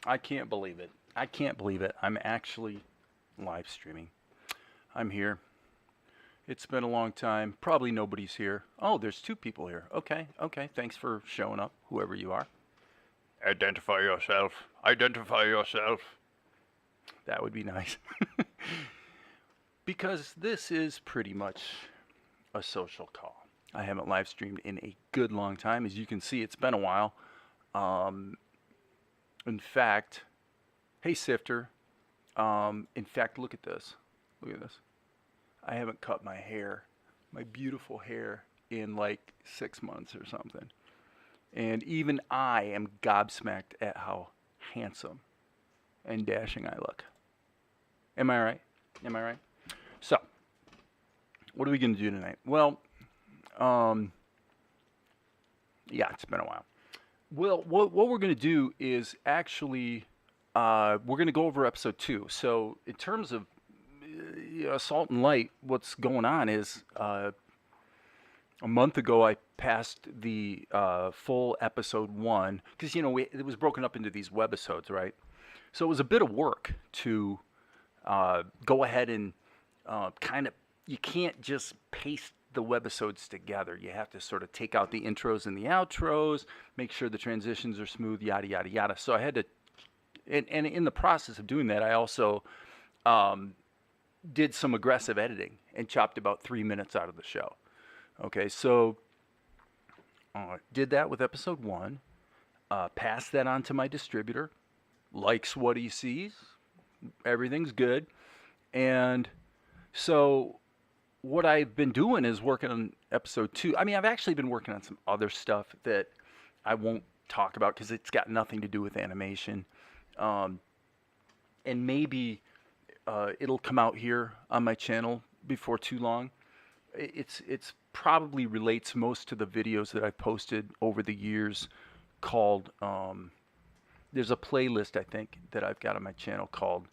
I can't believe it. I can't believe it. I'm actually live streaming. I'm here. It's been a long time. Probably nobody's here. Oh, there's two people here. Okay, okay. Thanks for showing up, whoever you are. Identify yourself. Identify yourself. That would be nice. Because this is pretty much a social call. I haven't live streamed in a good long time. As you can see, it's been a while. In fact, hey Sifter. In fact, look at this. Look at this. I haven't cut my hair, my beautiful hair, in like 6 months or something. And even I am gobsmacked at how handsome and dashing I look. Am I right? Am I right? So, what are we going to do tonight? Well, yeah, it's been a while. Well, what we're going to do is actually, we're going to go over episode 2. So, in terms of Salt and Light, what's going on is a month ago I passed the full episode 1 because it was broken up into these webisodes, right? So it was a bit of work to go ahead and you can't just paste the webisodes together. You have to sort of take out the intros and the outros, make sure the transitions are smooth, yada yada yada. So I had to, and in the process of doing that, I also did some aggressive editing and chopped about 3 minutes out of the show. Okay, so did that with episode 1, passed that on to my distributor, likes what he sees, everything's good, and so what I've been doing is working on episode 2. I mean, I've actually been working on some other stuff that I won't talk about because it's got nothing to do with animation, and maybe it'll come out here on my channel before too long. It's probably relates most to the videos that I've posted over the years called, there's a playlist I think that I've got on my channel called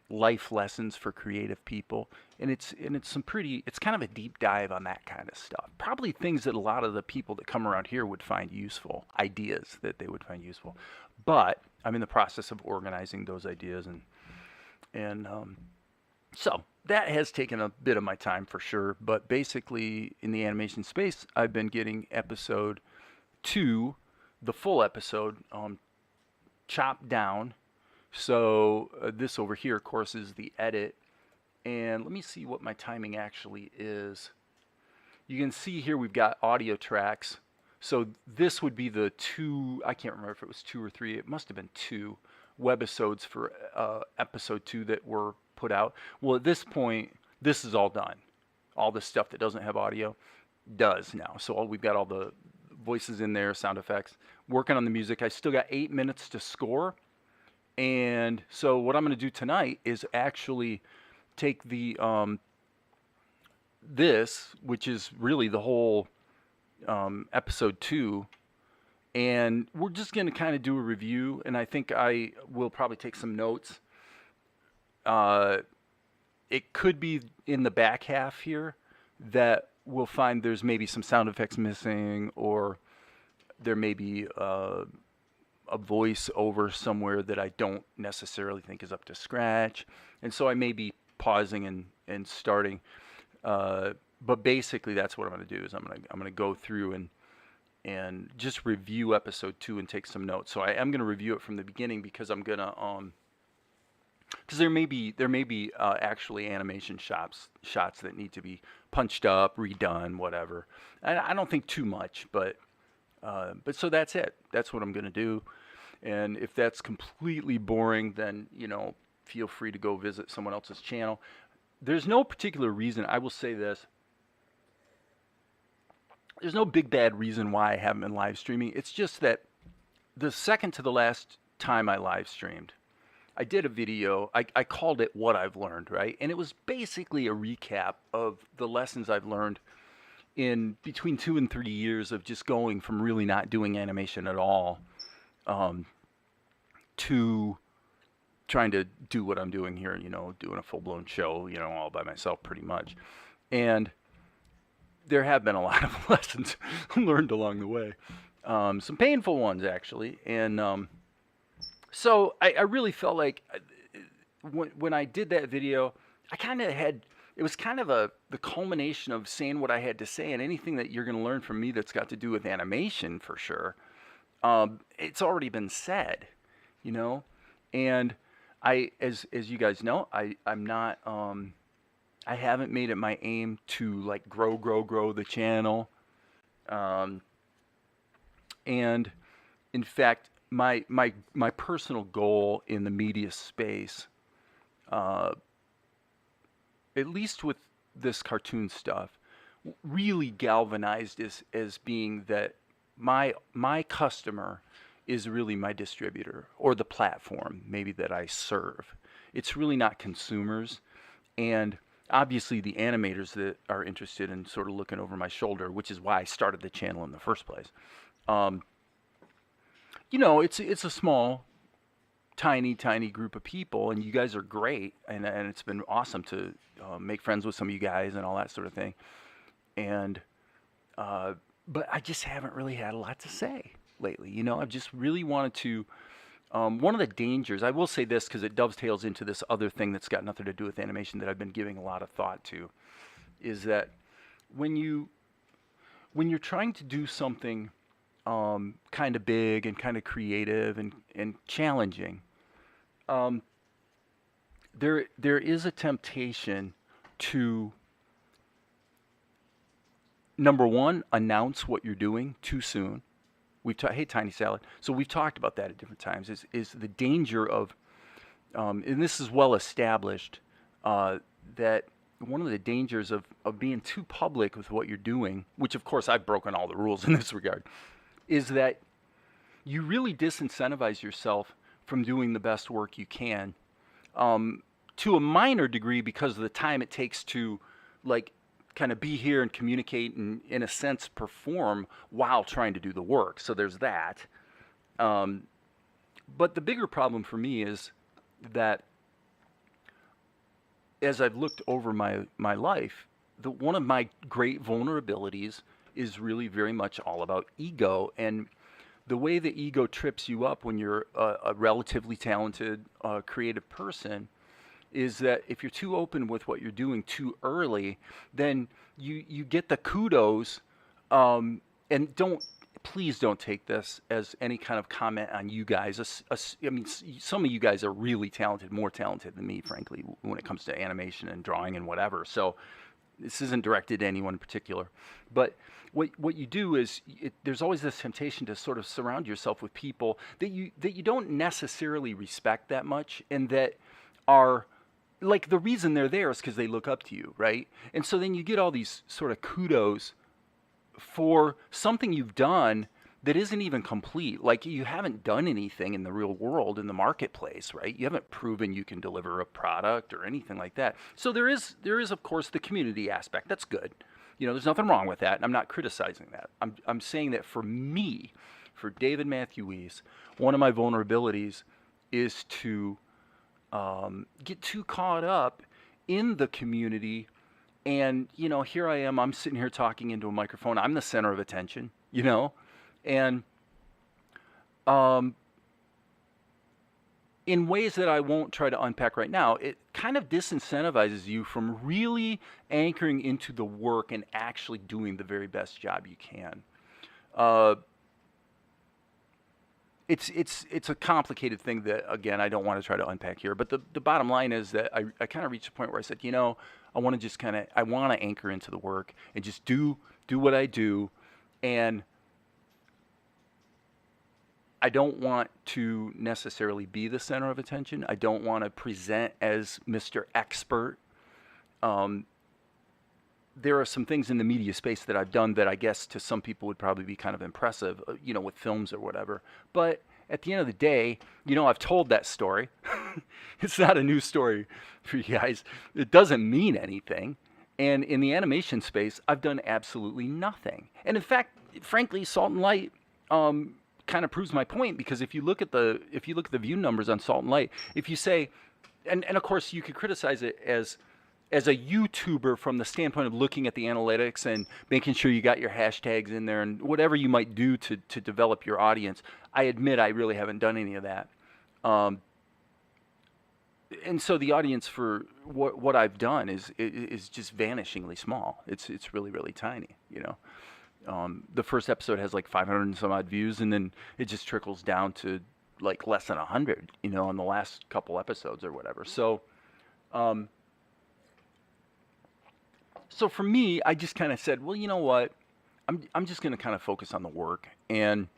Life Lessons for Creative People, and it's kind of a deep dive on that kind of stuff. Probably things that a lot of the people that come around here would find useful, ideas that they would find useful. But I'm in the process of organizing those ideas, and so that has taken a bit of my time for sure. But basically, in the animation space, I've been getting episode 2, the full episode, chopped down. So this over here, of course, is the edit. And let me see what my timing actually is. You can see here we've got audio tracks. So this would be the 2, I can't remember if it was 2 or 3. It must have been 2 webisodes for episode 2 that were put out. Well, at this point, this is all done. All the stuff that doesn't have audio does now. So we've got all the voices in there, sound effects. Working on the music. I still got 8 minutes to score. And so what I'm going to do tonight is actually take the this, which is really the whole episode 2, and we're just going to kind of do a review, and I think I will probably take some notes. It could be in the back half here that we'll find there's maybe some sound effects missing, or there may be a voice over somewhere that I don't necessarily think is up to scratch, and so I may be pausing and starting. But basically, that's what I'm going to do. Is I'm going to go through and just review episode 2 and take some notes. So I am going to review it from the beginning because I'm going to because there may be actually animation shots that need to be punched up, redone, whatever. I don't think too much, but so that's it. That's what I'm going to do. And if that's completely boring, then feel free to go visit someone else's channel. There's no particular reason. I will say this. There's no big bad reason why I haven't been live streaming. It's just that the second to the last time I live streamed, I did a video. I called it What I've Learned, right? And it was basically a recap of the lessons I've learned in between 2 and 3 years of just going from really not doing animation at all to trying to do what I'm doing here, doing a full-blown show, all by myself pretty much. And there have been a lot of lessons learned along the way. Some painful ones, actually. And So I really felt like when I did that video, I kind of had, it was kind of the culmination of saying what I had to say, and anything that you're going to learn from me that's got to do with animation for sure, it's already been said, you know. And as you guys know, I'm not I haven't made it my aim to like grow the channel. Um, and in fact, my personal goal in the media space, uh, at least with this cartoon stuff, really galvanized as being that my customer is really my distributor or the platform maybe that I serve. It's really not consumers, and obviously the animators that are interested in sort of looking over my shoulder, which is why I started the channel in the first place. Um, it's a small, tiny group of people, and you guys are great, and it's been awesome to make friends with some of you guys and all that sort of thing. And uh, but I just haven't really had a lot to say lately. I've just really wanted to. One of the dangers, I will say this because it dovetails into this other thing that's got nothing to do with animation that I've been giving a lot of thought to, is that when you when you're trying to do something kind of big and kind of creative and challenging, um, there is a temptation to, number one, announce what you're doing too soon. Hey, Tiny Salad. So we've talked about that at different times. Is the danger of, and this is well established, that one of the dangers of being too public with what you're doing, which of course I've broken all the rules in this regard, is that you really disincentivize yourself from doing the best work you can, to a minor degree because of the time it takes to, like, kind of be here and communicate and, in a sense, perform while trying to do the work. So there's that. Um, but the bigger problem for me is that as I've looked over my life, one of my great vulnerabilities is really very much all about ego. And the way the ego trips you up when you're a relatively talented, creative person is that if you're too open with what you're doing too early, then you get the kudos, and please don't take this as any kind of comment on you guys. I mean, some of you guys are really talented, more talented than me, frankly, when it comes to animation and drawing and whatever. So this isn't directed to anyone in particular, but what you do is there's always this temptation to sort of surround yourself with people that you don't necessarily respect that much, and that are, like, the reason they're there is because they look up to you, right? And so then you get all these sort of kudos for something you've done that isn't even complete. Like, you haven't done anything in the real world, in the marketplace, right? You haven't proven you can deliver a product or anything like that. So there is of course the community aspect. That's good. There's nothing wrong with that. I'm not criticizing that. I'm saying that for me, for David Matthew Weiss, one of my vulnerabilities is to get too caught up in the community. And, here I am, I'm sitting here talking into a microphone. I'm the center of attention, and in ways that I won't try to unpack right now, it kind of disincentivizes you from really anchoring into the work and actually doing the very best job you can. Uh, it's a complicated thing that, again, I don't want to try to unpack here. But the bottom line is that I kind of reached a point where I said, I want to just I want to anchor into the work and just do what I do. And I don't want to necessarily be the center of attention. I don't want to present as Mr. Expert. There are some things in the media space that I've done that I guess to some people would probably be kind of impressive, with films or whatever. But at the end of the day, I've told that story. It's not a new story for you guys. It doesn't mean anything. And in the animation space, I've done absolutely nothing. And in fact, frankly, Salt and Light kind of proves my point, because if you look at the view numbers on Salt and Light, if you say, and of course you could criticize it as a YouTuber from the standpoint of looking at the analytics and making sure you got your hashtags in there and whatever you might do to develop your audience. I admit I really haven't done any of that. Um, and so the audience for what I've done is just vanishingly small. It's really really tiny. The first episode has like 500 and some odd views, and then it just trickles down to like less than 100. On the last couple episodes or whatever. Um, so for me, I just kind of said, well, you know what? I'm just going to kind of focus on the work and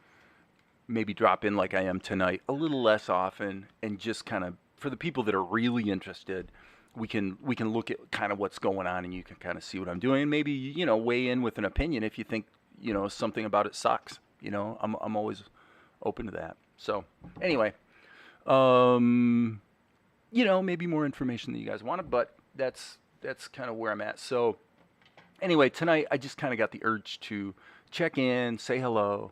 maybe drop in like I am tonight a little less often, and just kind of for the people that are really interested, we can look at kind of what's going on, and you can kind of see what I'm doing, and maybe weigh in with an opinion if you think something about it sucks. I'm always open to that. So anyway, maybe more information than you guys wanted, but that's kind of where I'm at. So anyway, tonight I just kind of got the urge to check in, say hello,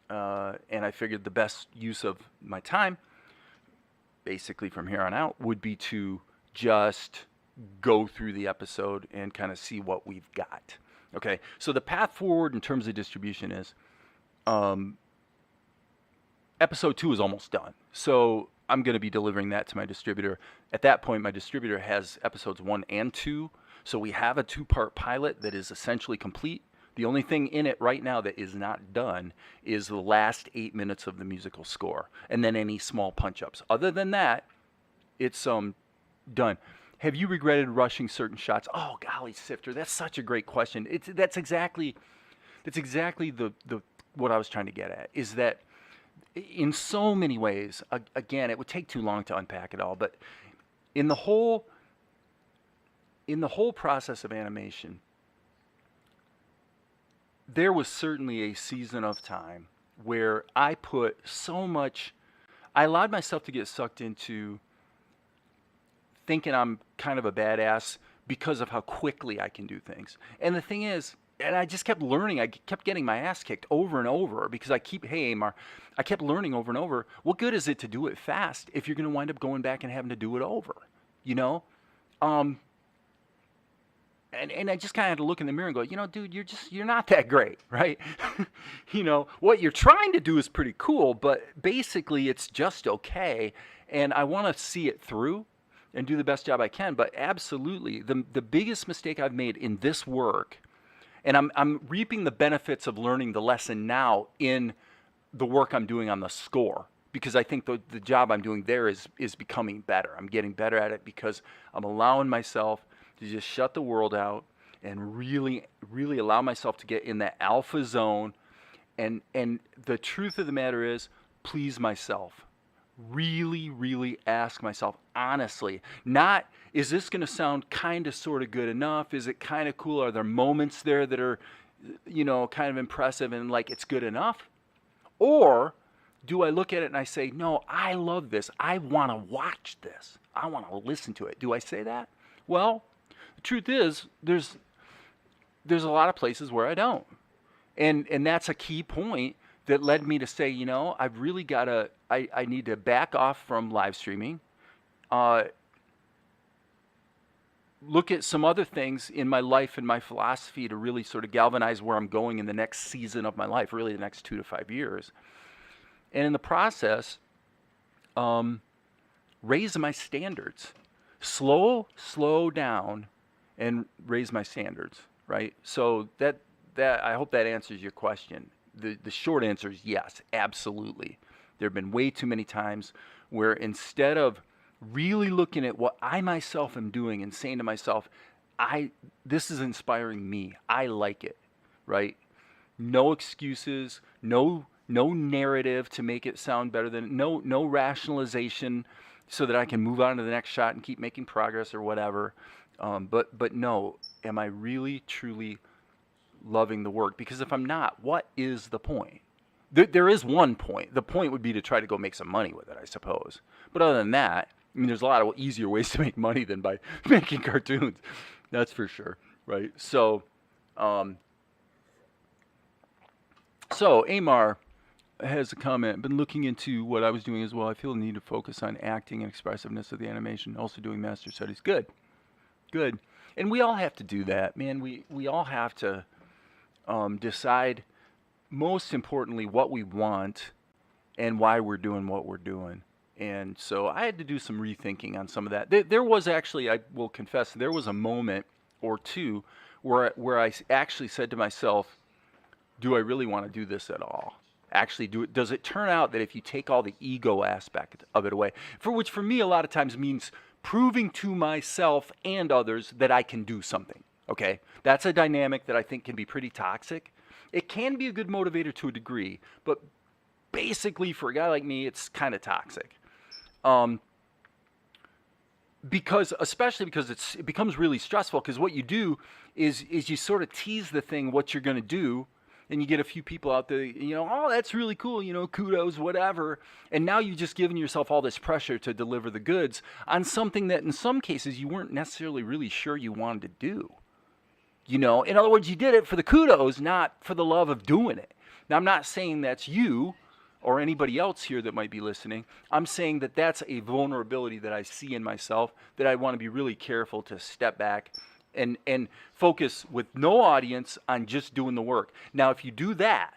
and I figured the best use of my time, basically from here on out, would be to just go through the episode and kind of see what we've got. Okay, so the path forward in terms of distribution is, episode 2 is almost done. So I'm going to be delivering that to my distributor. At that point, my distributor has episodes 1 and 2. So we have a 2-part pilot that is essentially complete. The only thing in it right now that is not done is the last 8 minutes of the musical score, and then any small punch-ups. Other than that, it's done. Have you regretted rushing certain shots? Oh, golly, Sifter, that's such a great question. That's exactly the what I was trying to get at, is that in so many ways, again, it would take too long to unpack it all, but in the whole process of animation, there was certainly a season of time where I allowed myself to get sucked into thinking I'm kind of a badass because of how quickly I can do things. And the thing is, and I just kept learning, I kept getting my ass kicked over and over because I kept learning over and over. What good is it to do it fast if you're going to wind up going back and having to do it over? And I just kind of had to look in the mirror and go, dude, you're not that great, right? What you're trying to do is pretty cool, but basically it's just okay. And I want to see it through and do the best job I can. But absolutely, the biggest mistake I've made in this work, and I'm reaping the benefits of learning the lesson now in the work I'm doing on the score, because I think the job I'm doing there is becoming better. I'm getting better at it because I'm allowing myself to just shut the world out and really, really allow myself to get in that alpha zone. And the truth of the matter is, please myself. Really, really ask myself honestly, not, is this going to sound kind of sort of good enough? Is it kind of cool? Are there moments there that are, kind of impressive and like it's good enough? Or do I look at it and I say, no, I love this. I want to watch this. I want to listen to it. Do I say that? Well, the truth is, there's a lot of places where I don't. And that's a key point that led me to say, I've really got to, I need to back off from live streaming, look at some other things in my life and my philosophy to really sort of galvanize where I'm going in the next season of my life, really the next 2 to 5 years. And in the process, raise my standards. Slow down and raise my standards, right? So that I hope that answers your question. The short answer is yes, absolutely. There have been way too many times where instead of really looking at what I myself am doing and saying to myself, this is inspiring me, I like it, right? No excuses, no narrative to make it sound better than, no rationalization so that I can move on to the next shot and keep making progress or whatever. But no, am I really, truly loving the work? Because if I'm not, what is the point? There is one point. The point would be to try to go make some money with it, I suppose. But other than that, I mean, there's a lot of easier ways to make money than by making cartoons. That's for sure, right? So Amar has a comment. Been looking into what I was doing as well. I feel the need to focus on acting and expressiveness of the animation. Also doing master studies. Good. And we all have to do that, man. We all have to decide, most importantly, what we want and why we're doing what we're doing. And so I had to do some rethinking on some of that. There was actually, I will confess, there was a moment or two where I actually said to myself, do I really want to do this at all? Actually, does it turn out that if you take all the ego aspect of it away, for which for me a lot of times means proving to myself and others that I can do something, okay? That's a dynamic that I think can be pretty toxic. It can be a good motivator to a degree, but basically for a guy like me, it's kind of toxic. Especially because it becomes really stressful, because what you do is you sort of tease the thing what you're going to do, and you get a few people out there, oh, that's really cool, kudos, whatever. And now you've just given yourself all this pressure to deliver the goods on something that in some cases you weren't necessarily really sure you wanted to do. In other words, you did it for the kudos, not for the love of doing it. Now, I'm not saying that's you or anybody else here that might be listening. I'm saying that that's a vulnerability that I see in myself that I want to be really careful to step back and focus with no audience on just doing the work. Now, if you do that,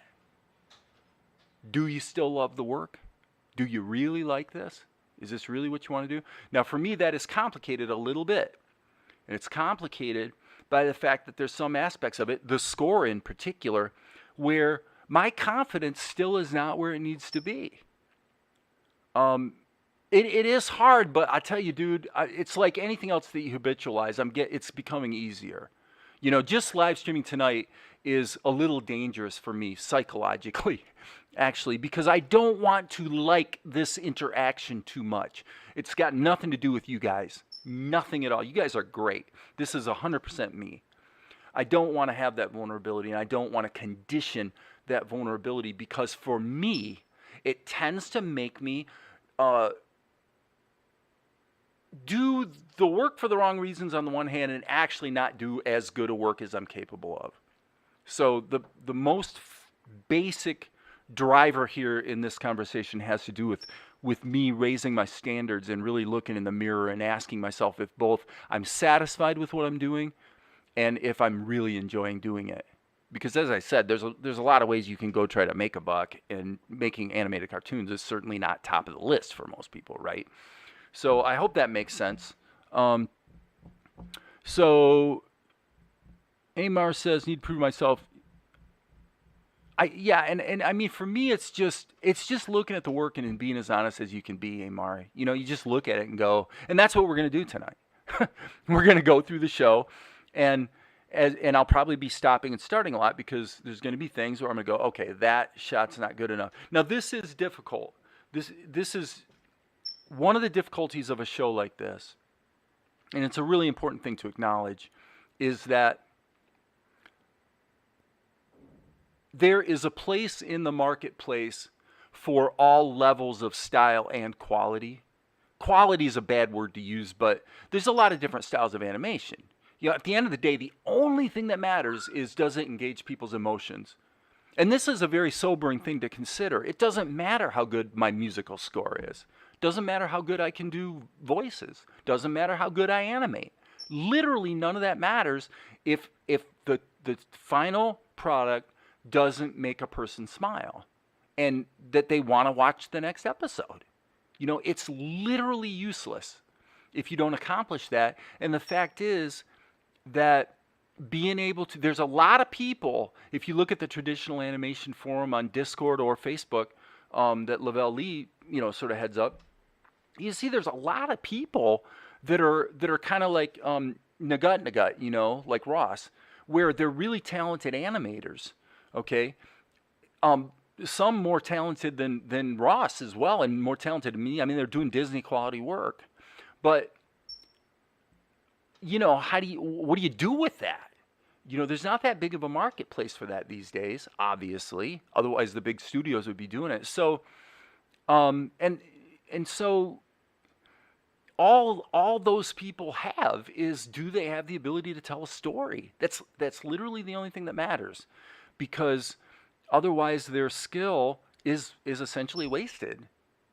do you still love the work? Do you really like this? Is this really what you want to do? Now, for me, that is complicated a little bit. And it's complicated by the fact that there's some aspects of it, the score in particular, where my confidence still is not where it needs to be. It is hard, but I tell you, dude, it's like anything else that you habitualize. It's becoming easier. Just live streaming tonight is a little dangerous for me psychologically, actually, because I don't want to like this interaction too much. It's got nothing to do with you guys. Nothing at all. You guys are great. This is 100% me. I don't want to have that vulnerability, and I don't want to condition that vulnerability, because for me, it tends to make me do the work for the wrong reasons on the one hand, and actually not do as good a work as I'm capable of. So the most basic driver here in this conversation has to do with me raising my standards and really looking in the mirror and asking myself if both I'm satisfied with what I'm doing and if I'm really enjoying doing it. Because as I said, there's a lot of ways you can go try to make a buck, and making animated cartoons is certainly not top of the list for most people, right? So I hope that makes sense. So Amar says, need to prove myself. And I mean, for me, it's just looking at the work and being as honest as you can be, Amar. You just look at it and go, and that's what we're going to do tonight. We're going to go through the show, and I'll probably be stopping and starting a lot, because there's going to be things where I'm going to go, okay, that shot's not good enough. Now, this is difficult. This is one of the difficulties of a show like this, and it's a really important thing to acknowledge, is that there is a place in the marketplace for all levels of style and quality. Quality is a bad word to use, but there's a lot of different styles of animation. At the end of the day, the only thing that matters is, does it engage people's emotions? And this is a very sobering thing to consider. It doesn't matter how good my musical score is. Doesn't matter how good I can do voices. Doesn't matter how good I animate. Literally none of that matters if the final product doesn't make a person smile and that they want to watch the next episode. It's literally useless if you don't accomplish that. And the fact is that being able to, there's a lot of people, if you look at the traditional animation forum on Discord or Facebook, that Lavelle Lee, sort of heads up, you see there's a lot of people that are kind of like Nagut, like Ross, where they're really talented animators, okay? Some more talented than Ross as well, and more talented than me. I mean, they're doing Disney quality work. But, what do you do with that? There's not that big of a marketplace for that these days, obviously. Otherwise, the big studios would be doing it. So, so all those people have is, do they have the ability to tell a story? That's literally the only thing that matters, because otherwise their skill is essentially wasted,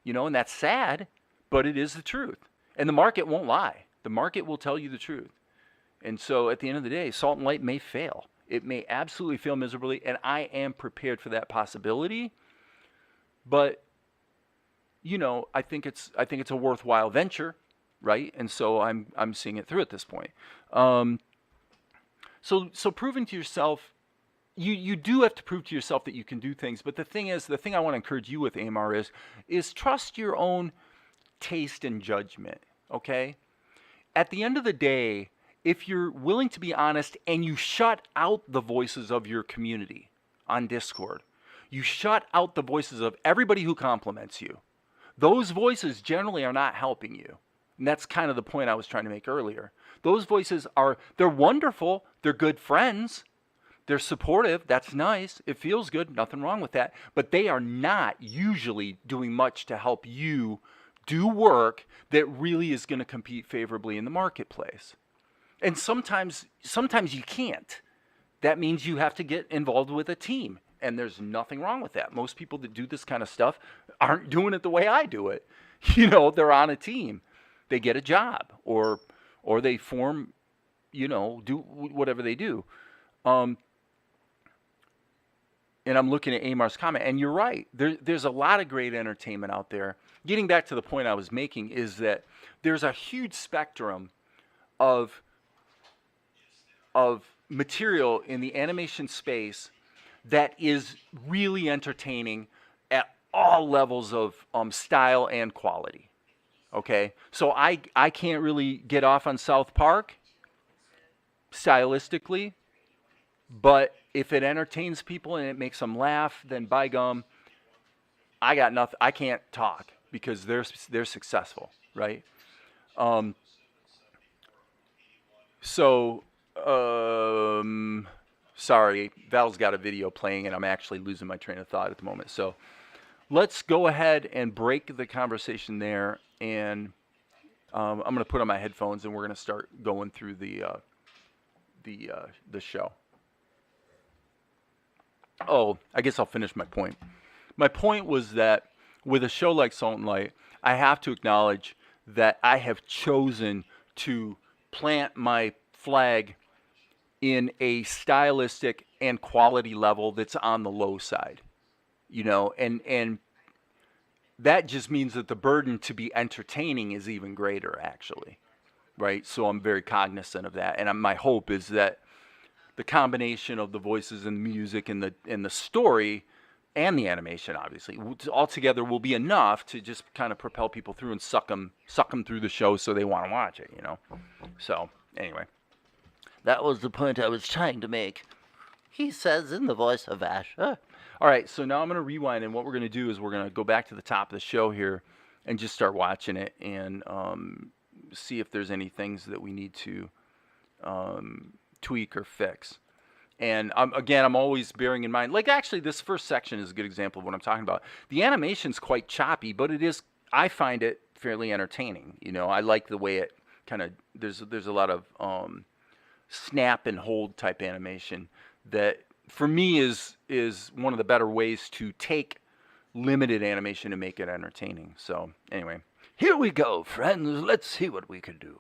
and that's sad, but it is the truth. And the market won't lie. The market will tell you the truth. And so at the end of the day, Salt and Light may fail. It may absolutely fail miserably, and I am prepared for that possibility. But I think it's a worthwhile venture, right? And so I'm seeing it through at this point. Um, so proving to yourself, you do have to prove to yourself that you can do things. But the thing I want to encourage you with, Amar, is trust your own taste and judgment. Okay. At the end of the day, if you're willing to be honest and you shut out the voices of your community on Discord, you shut out the voices of everybody who compliments you. Those voices generally are not helping you. And that's kind of the point I was trying to make earlier. Those voices they're wonderful, they're good friends, they're supportive, that's nice, it feels good, nothing wrong with that, but they are not usually doing much to help you do work that really is going to compete favorably in the marketplace. And sometimes you can't. That means you have to get involved with a team. And there's nothing wrong with that. Most people that do this kind of stuff aren't doing it the way I do it. They're on a team. They get a job or they form, do whatever they do. And I'm looking at Amar's comment, and you're right. There's a lot of great entertainment out there. Getting back to the point I was making is that there's a huge spectrum of material in the animation space that is really entertaining at all levels of style and quality. Okay, so I can't really get off on South Park stylistically, but if it entertains people and it makes them laugh, then by gum, I got nothing. I can't talk because they're successful, right? So. Sorry, Val's got a video playing and I'm actually losing my train of thought at the moment. So let's go ahead and break the conversation there. And I'm going to put on my headphones and we're going to start going through the show. Oh, I guess I'll finish my point. My point was that with a show like Salt and Light, I have to acknowledge that I have chosen to plant my flag in a stylistic and quality level that's on the low side, and that just means that the burden to be entertaining is even greater, actually, right? So I'm very cognizant of that, and my hope is that the combination of the voices and the music and the story and the animation, obviously, all together will be enough to just kind of propel people through and suck them through the show so they want to watch it, So anyway. That was the point I was trying to make, he says in the voice of Asher. All right, so now I'm going to rewind, and what we're going to do is we're going to go back to the top of the show here and just start watching it and see if there's any things that we need to tweak or fix. And again, I'm always bearing in mind, like actually this first section is a good example of what I'm talking about. The animation's quite choppy, but I find it fairly entertaining. I like the way it kind of, there's a lot of snap and hold type animation that for me is one of the better ways to take limited animation and make it entertaining. So anyway, here we go, friends. Let's see what we can do.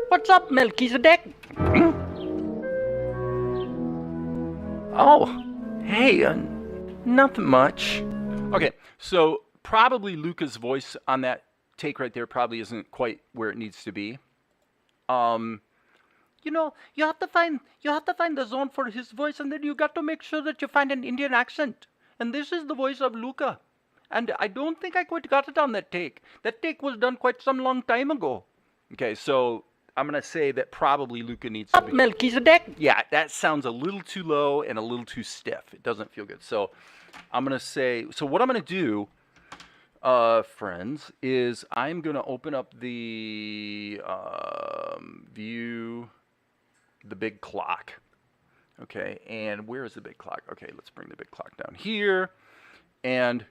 What's up, Melchizedek? Oh, hey, nothing much. Okay, so probably Luca's voice on that take right there probably isn't quite where it needs to be. You have to find the zone for his voice, and then you got to make sure that you find an Indian accent. And this is the voice of Luca. And I don't think I quite got it on that take. That take was done quite some long time ago. Okay, so I'm going to say that probably Luca needs to be... Melchizedek? Yeah, that sounds a little too low and a little too stiff. It doesn't feel good. So I'm going to say... So what I'm going to do, friends, is I'm going to open up the view, the big clock. Okay, and where is the big clock? Okay, let's bring the big clock down here. And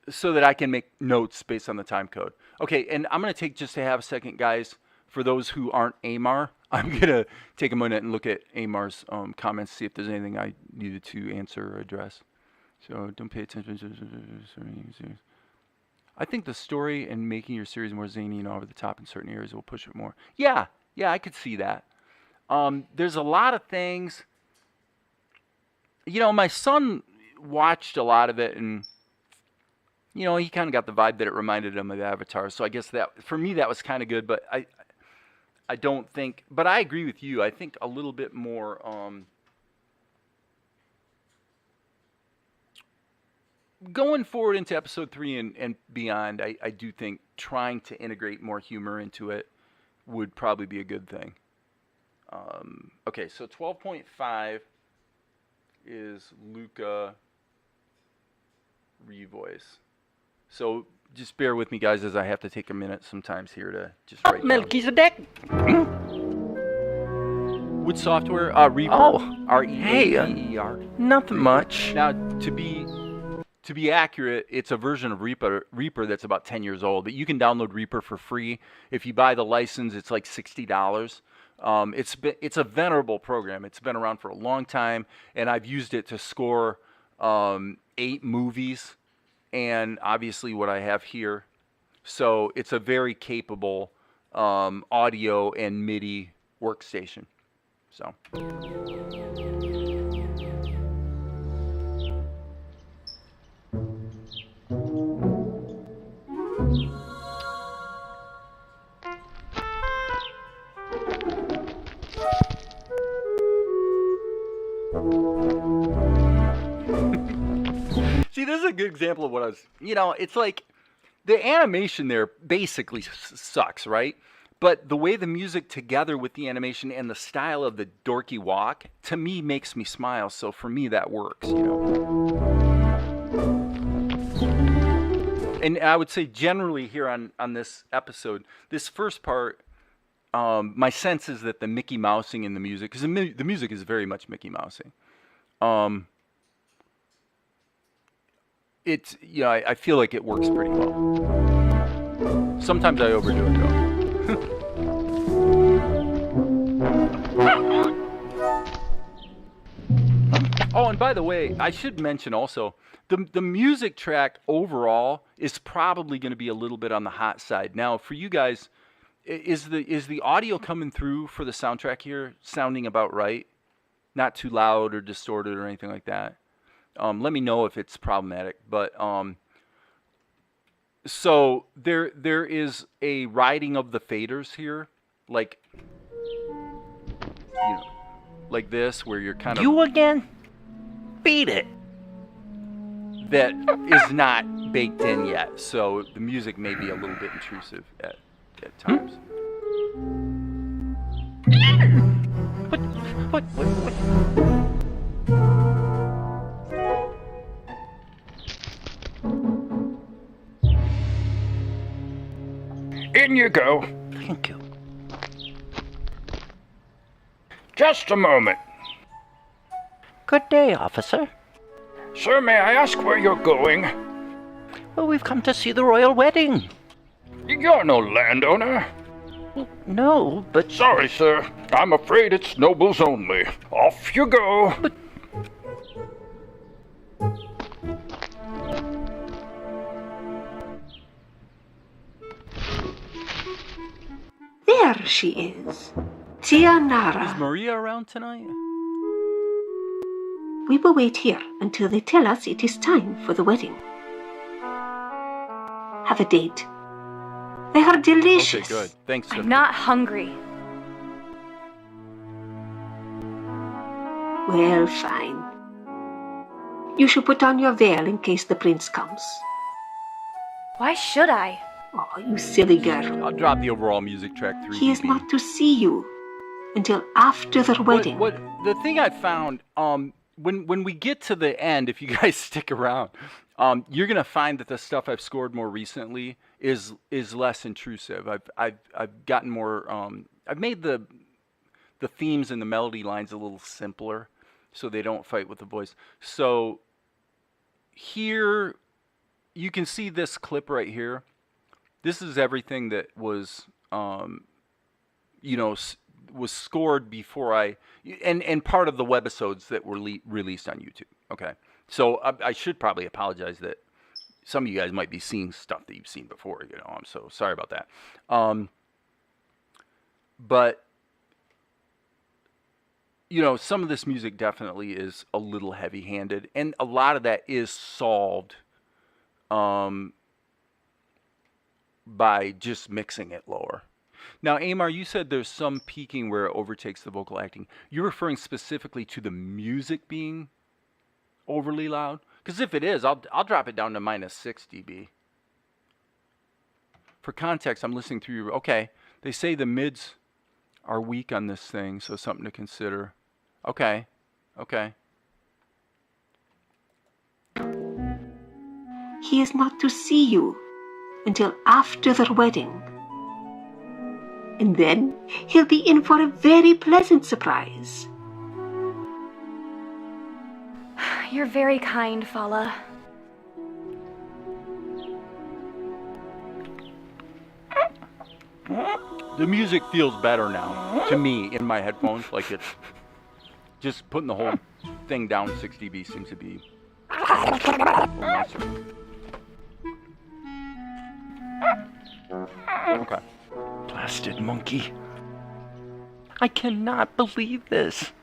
so that I can make notes based on the time code. Okay, and I'm going to take just to have a second, guys. For those who aren't Amar, I'm gonna take a minute and look at Amar's comments, see if there's anything I needed to answer or address. So don't pay attention to. I think the story and making your series more zany and over the top in certain areas will push it more. Yeah, I could see that. There's a lot of things. My son watched a lot of it, and he kind of got the vibe that it reminded him of Avatar. So I guess that for me that was kind of good. But I don't think. But I agree with you. I think a little bit more. Going forward into episode 3 and beyond, I do think trying to integrate more humor into it would probably be a good thing. Okay, so 12.5 is Luca revoice. So just bear with me, guys, as I have to take a minute sometimes here to just write Melchizedek. What software? Reaper. Oh, R-E-A-P-E-R. Nothing much. Now, to be accurate, it's a version of Reaper that's about 10 years old. But you can download Reaper for free. If you buy the license, it's like $60. It's a venerable program. It's been around for a long time, and I've used it to score 8 movies, and obviously what I have here. So it's a very capable audio and MIDI workstation. So. See, this is a good example of what I was, it's like the animation there basically sucks, right? But the way the music together with the animation and the style of the dorky walk, to me, makes me smile. So for me, that works, And I would say generally here on this episode, this first part, my sense is that the Mickey Mousing in the music, because the music is very much Mickey Mousing. It's, I feel like it works pretty well. Sometimes I overdo it though. Oh, and by the way, I should mention also, the music track overall is probably going to be a little bit on the hot side. Now, for you guys, is the audio coming through for the soundtrack here sounding about right? Not too loud or distorted or anything like that? Let me know if it's problematic. But so there is a riding of the faders here, like like this, where you're kind of You again? Beat it. That is not baked in yet, so the music may be a little bit intrusive at times. What? In you go. Thank you. Just a moment. Good day, officer. Sir, may I ask where you're going? Well, we've come to see the royal wedding. You're no landowner. Well, no, but... Sorry, sir. I'm afraid it's nobles only. Off you go. But... There she is. Tianara. Is Maria around tonight? We will wait here until they tell us it is time for the wedding. Have a date. They are delicious. Okay, good. Thanks, Sophie. I'm not hungry. Well, fine. You should put on your veil in case the prince comes. Why should I? Oh, you silly girl. I'll drop the overall music track 3. He is not to see you until after their wedding. What the thing I found, when we get to the end, if you guys stick around, you're gonna find that the stuff I've scored more recently is less intrusive. I've gotten more. I've made the themes and the melody lines a little simpler, so they don't fight with the voice. So here, you can see this clip right here. This is everything that was, was scored before and part of the webisodes that were released on YouTube. Okay, so I should probably apologize that some of you guys might be seeing stuff that you've seen before. I'm so sorry about that. But some of this music definitely is a little heavy-handed, and a lot of that is solved by just mixing it lower. Now, Amar, you said there's some peaking where it overtakes the vocal acting. You're referring specifically to the music being overly loud? Because if it is, I'll drop it down to -6 dB. For context, I'm listening through your... Okay, they say the mids are weak on this thing, so something to consider. Okay. He is not to see you until after their wedding. And then he'll be in for a very pleasant surprise. You're very kind, Fala. The music feels better now, to me, in my headphones. Like it's just putting the whole thing down 6 dB seems to be a little nicer. Okay. Blasted monkey. I cannot believe this.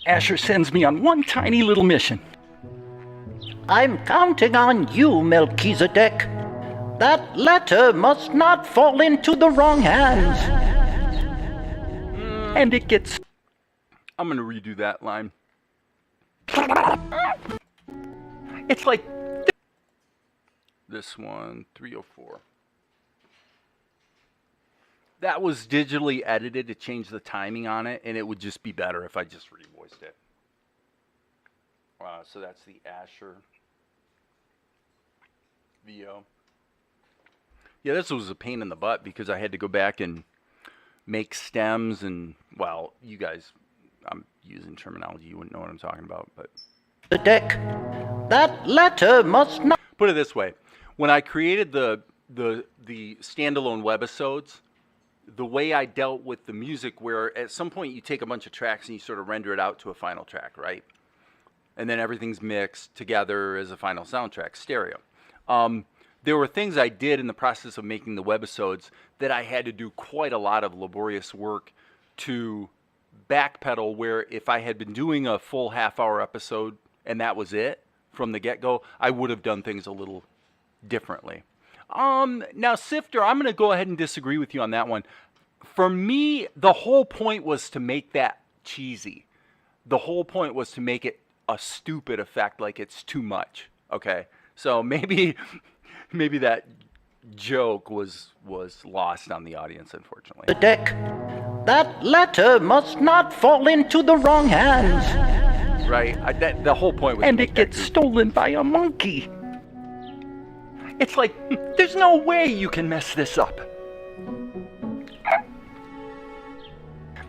Asher sends me on one tiny little mission. I'm counting on you, Melchizedek. That letter must not fall into the wrong hands. And it gets... I'm going to redo that line. It's like... This one, 304. That was digitally edited to change the timing on it, and it would just be better if I just revoiced it. So that's the Asher VO. Yeah, this was a pain in the butt because I had to go back and make stems and, well, you guys, I'm using terminology, you wouldn't know what I'm talking about, but... The deck. That letter must not... Put it this way. When I created the standalone webisodes, the way I dealt with the music, where at some point you take a bunch of tracks and you sort of render it out to a final track, right? And then everything's mixed together as a final soundtrack, stereo. There were things I did in the process of making the webisodes that I had to do quite a lot of laborious work to backpedal, where if I had been doing a full half-hour episode and that was it from the get-go, I would have done things a little differently. Now, Sifter, I'm going to go ahead and disagree with you on that one. For me, the whole point was to make that cheesy. The whole point was to make it a stupid effect, like it's too much. Okay, so maybe that joke was lost on the audience, unfortunately. The deck. That letter must not fall into the wrong hands. Right, the whole point was. And it gets stolen by a monkey. It's like, there's no way you can mess this up.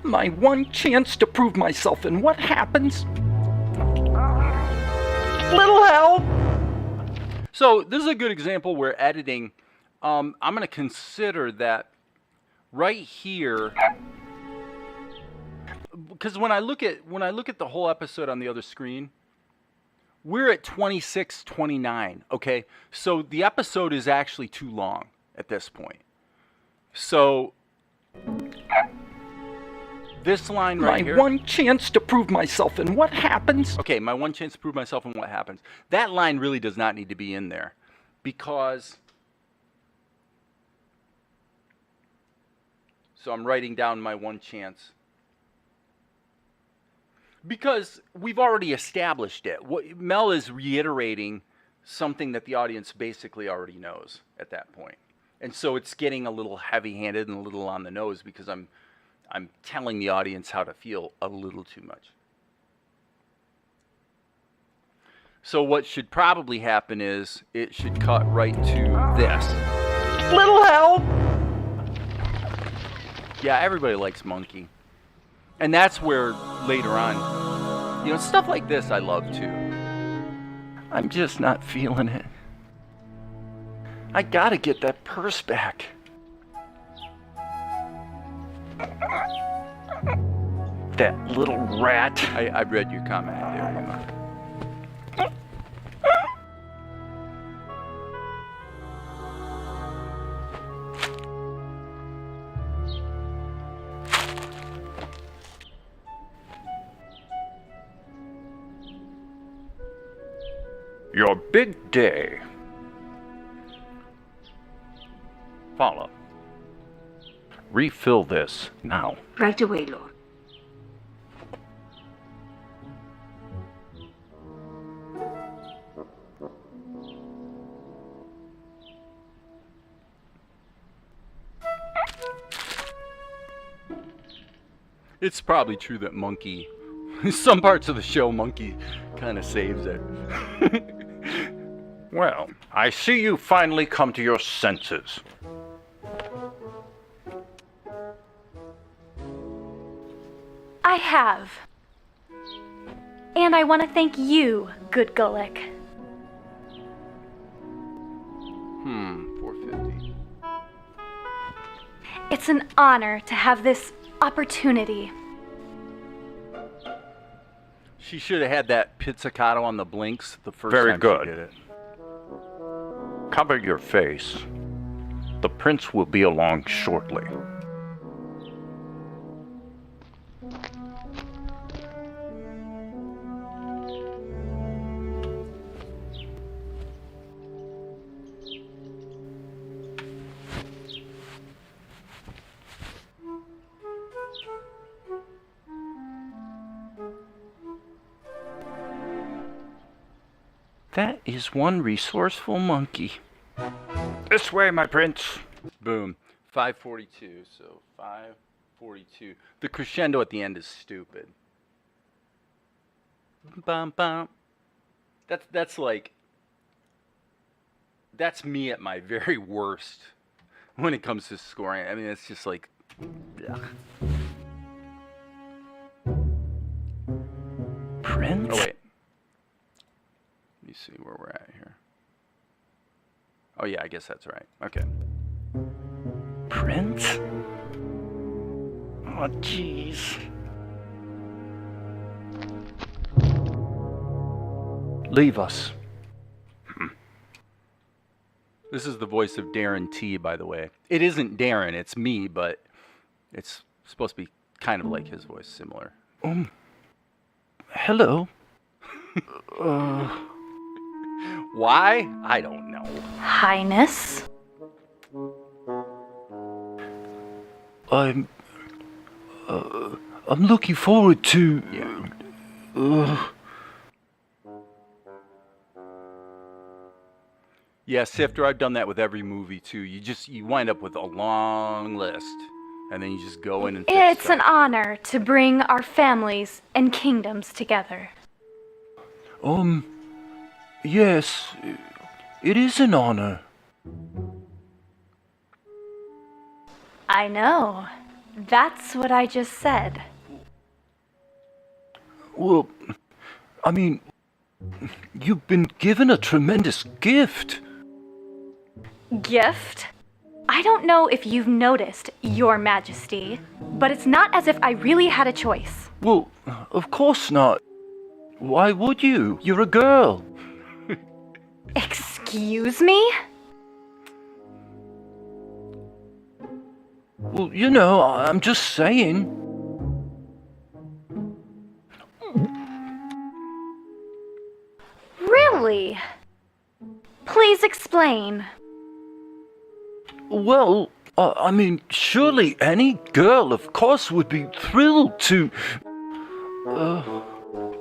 My one chance to prove myself, and what happens? Little help! So this is a good example where editing, I'm going to consider that right here, because when I look at the whole episode on the other screen, we're at 26:29, okay? So the episode is actually too long at this point. So this line right here. My one chance to prove myself, and what happens? Okay, my one chance to prove myself and what happens. That line really does not need to be in there because... So I'm writing down my one chance. Because we've already established it. Mel is reiterating something that the audience basically already knows at that point. And so it's getting a little heavy-handed and a little on the nose because I'm telling the audience how to feel a little too much. So what should probably happen is it should cut right to this. Little help! Yeah, everybody likes Monkey. And that's where later on, stuff like this I love too. I'm just not feeling it. I gotta get that purse back. That little rat. I read your comment there, Emma. Your big day. Follow. Refill this now. Right away, Lord. It's probably true that Monkey, some parts of the show, Monkey kind of saves it. Well, I see you finally come to your senses. I have. And I want to thank you, good Gulick. 450. It's an honor to have this opportunity. She should have had that pizzicato on the blinks the first Very time good. she did it. Cover your face. The prince will be along shortly. That is one resourceful monkey. This way, my prince. Boom. 542. So 542. The crescendo at the end is stupid. Bum, bum. That's like, that's me at my very worst when it comes to scoring. I mean, it's just like, ugh. Prince? Oh wait. Let me see where we're at here. Oh yeah, I guess that's right. Okay. Prince? Oh, jeez. Leave us. This is the voice of Darren T, by the way. It isn't Darren, it's me, but it's supposed to be kind of like his voice, similar. Hello? Why? I don't know. Highness? I'm looking forward to... Yeah, Sifter, I've done that with every movie too. You wind up with a long list, and then you just go in and fix It's stuff. an honor to bring our families and kingdoms together. Yes, it is an honor. I know. That's what I just said. Well, I mean, you've been given a tremendous gift. Gift? I don't know if you've noticed, Your Majesty, but it's not as if I really had a choice. Well, of course not. Why would you? You're a girl. Excuse me? Well, you know, I'm just saying. Really? Please explain. Well, I mean, surely any girl, of course, would be thrilled to...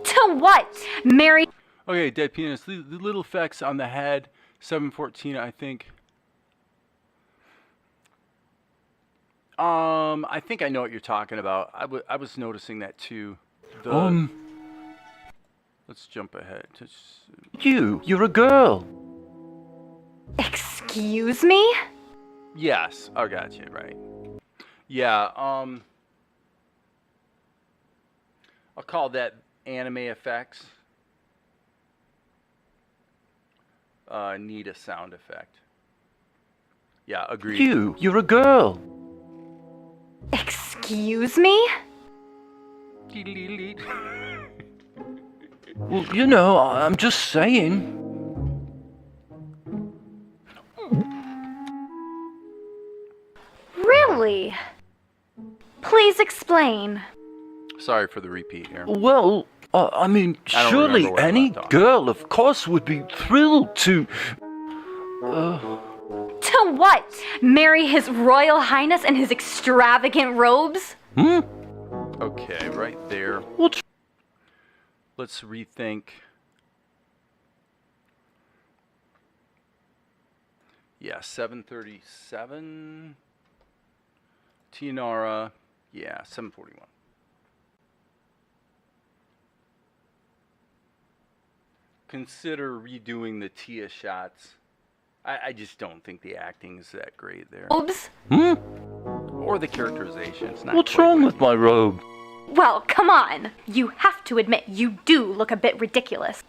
To what? Marry? Okay, Dead Penis, the little effects on the head, 714, I think. I think I know what you're talking about. I was noticing that too. Let's jump ahead. You're a girl. Excuse me? Yes, I got you, right. Yeah, I'll call that anime effects. Need a sound effect. Yeah, agreed. You're a girl. Excuse me? Well, you know, I'm just saying. Really? Please explain. Sorry for the repeat here. Well, I mean, I don't surely remember what I any left off. girl, of course, would be thrilled to... To what? Marry His Royal Highness in his extravagant robes? Okay, right there. What's... Let's rethink. Yeah, 737. Tianara. Yeah, 741. Consider redoing the Tia shots. I just don't think the acting is that great there. Robes? Or the characterization. It's not What's quite wrong what- with my robe? Well, come on. You have to admit you do look a bit ridiculous.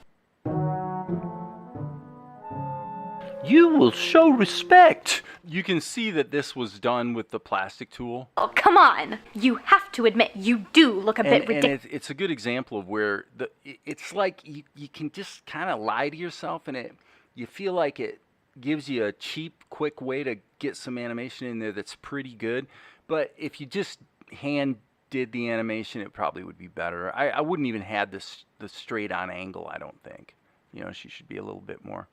You will show respect. You can see that this was done with the plastic tool. Oh, come on. You have to admit you do look a bit And ridiculous. it's a good example of where it's like you can just kind of lie to yourself, and you feel like it gives you a cheap, quick way to get some animation in there that's pretty good. But if you just hand did the animation, it probably would be better. I wouldn't even have the straight on angle. I don't think. You know, she should be a little bit more.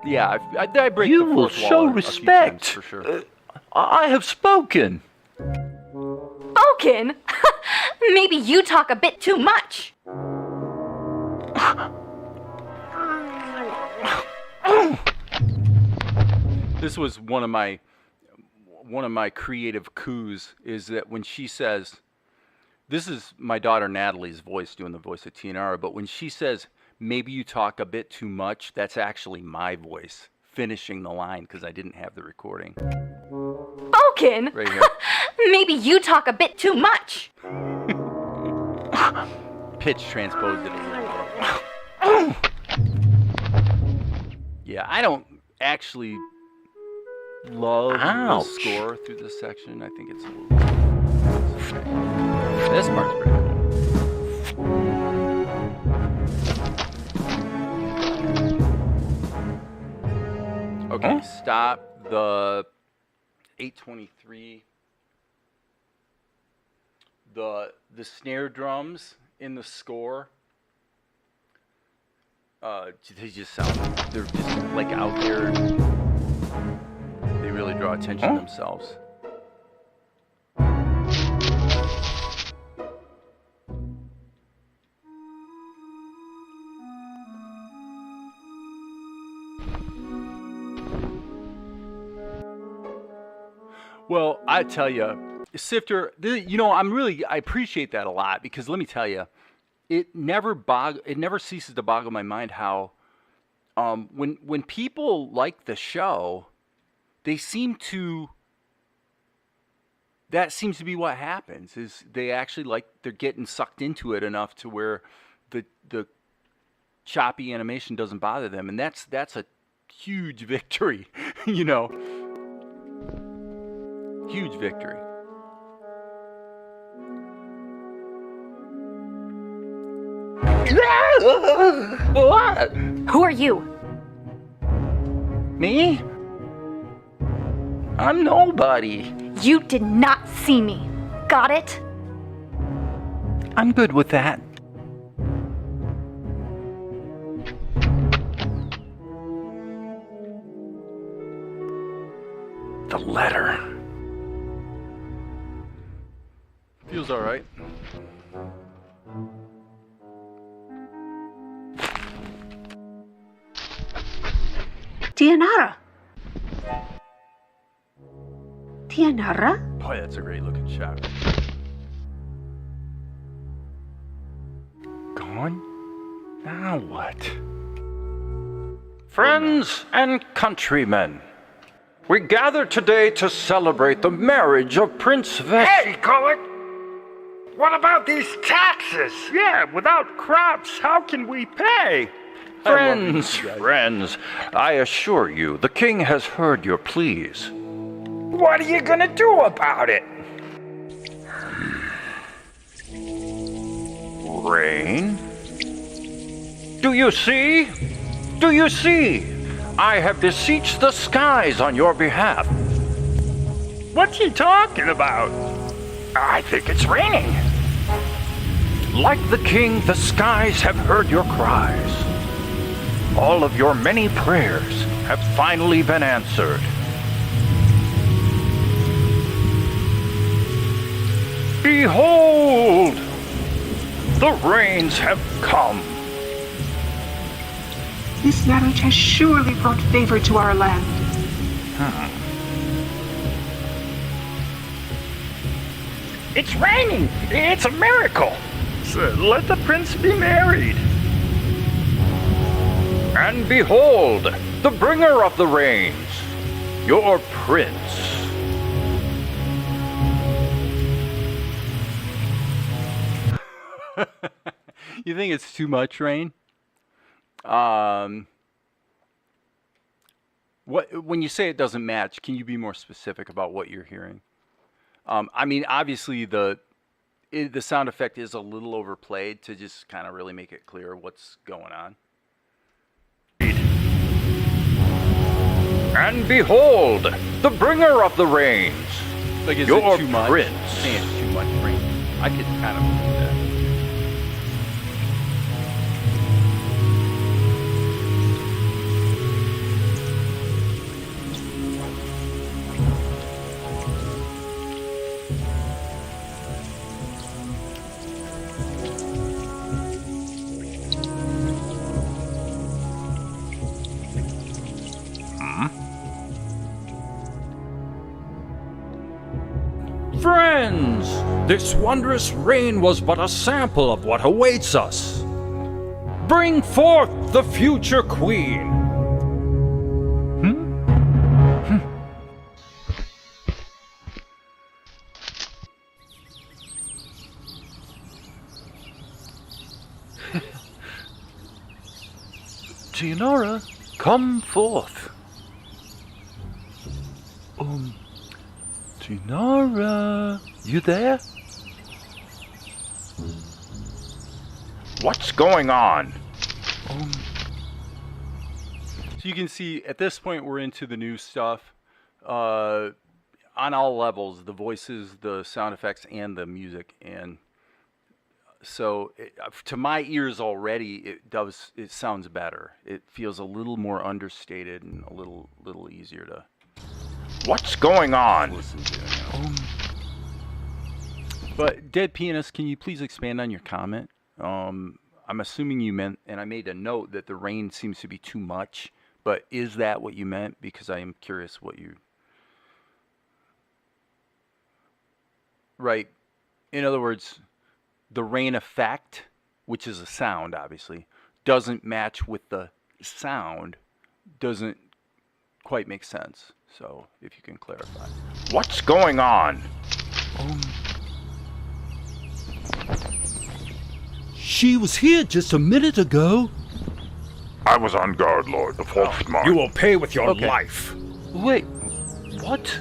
Yeah, I break You the will fourth wall show a few respect. times, for sure. I have spoken. Spoken? Maybe you talk a bit too much. This was one of my creative coups, is that when she says, this is my daughter Natalie's voice doing the voice of Tianara, but when she says, maybe you talk a bit too much, that's actually my voice finishing the line because I didn't have the recording. Spoken? Right here. Maybe you talk a bit too much. Pitch transposed it a little bit. Yeah, I don't actually love Ouch. the score through this section. I think it's a little... it's okay. This part's pretty cool. Okay, stop the 823. The snare drums in the score, they just sound, they're just like out there. They really draw attention to themselves. Well, I tell you, Sifter, you know, I appreciate that a lot, because let me tell you, it never ceases to boggle my mind how when people like the show, that seems to be what happens, is they actually they're getting sucked into it enough to where the choppy animation doesn't bother them, and that's a huge victory, you know. Huge victory. What? Who are you? Me? I'm nobody. You did not see me. Got it? I'm good with that. The letter. Feels all right. Tianara. Tianara? Boy, that's a great looking shot. Gone? Now what? Friends and countrymen, we gather today to celebrate the marriage of Prince Hey, Cullet! What about these taxes? Yeah, without crops, how can we pay? Friends, I assure you, the king has heard your pleas. What are you gonna do about it? Rain? Do you see? Do you see? I have beseeched the skies on your behalf. What's he talking about? I think it's raining. Like the king, the skies have heard your cries. All of your many prayers have finally been answered. Behold! The rains have come. This marriage has surely brought favor to our land. It's raining. It's a miracle. So let the prince be married. And behold, the bringer of the rains, your prince. You think it's too much, Rain? When you say it doesn't match, can you be more specific about what you're hearing? I mean, obviously the sound effect is a little overplayed to just kind of really make it clear what's going on. And behold, the bringer of the rains, Like, is your it too much? prince. Saying it's too much, Rain. I could kind of believe that. Friends, this wondrous rain was but a sample of what awaits us. Bring forth the future queen. Tianara, come forth. Tianara, you there? What's going on? So you can see at this point we're into the new stuff on all levels, the voices, the sound effects, and the music. And so to my ears already, it sounds better. It feels a little more understated and a little easier to What's going on? listen to. But Dead Pianist, can you please expand on your comment? I'm assuming you meant, and I made a note that the rain seems to be too much, but is that what you meant? Because I am curious what you... Right. In other words, the rain effect, which is a sound, obviously, doesn't match with the sound, doesn't quite make sense. So, if you can clarify. What's going on? She was here just a minute ago. I was on guard, Lord. The fault is mine. You will pay with your Okay. life. Wait, what?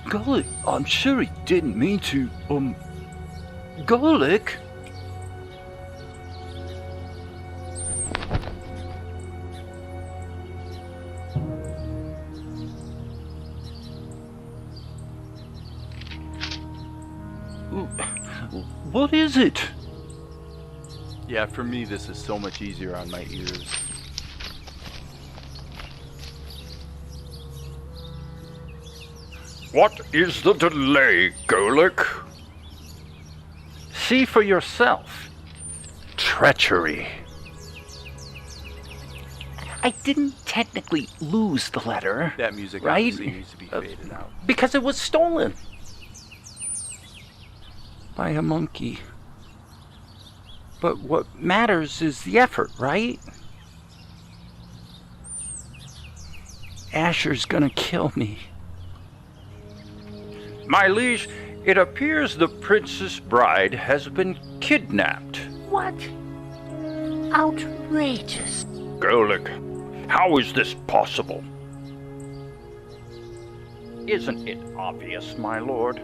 Garlic, I'm sure he didn't mean to, Garlic? What is it? Yeah, for me, this is so much easier on my ears. What is the delay, Golik? See for yourself. Treachery. I didn't technically lose the letter. That music Right? obviously needs to be faded out. Because it was stolen. By a monkey. But what matters is the effort, right? Asher's gonna kill me. My liege, it appears the princess bride has been kidnapped. What? Outrageous. Golik, how is this possible? Isn't it obvious, my lord?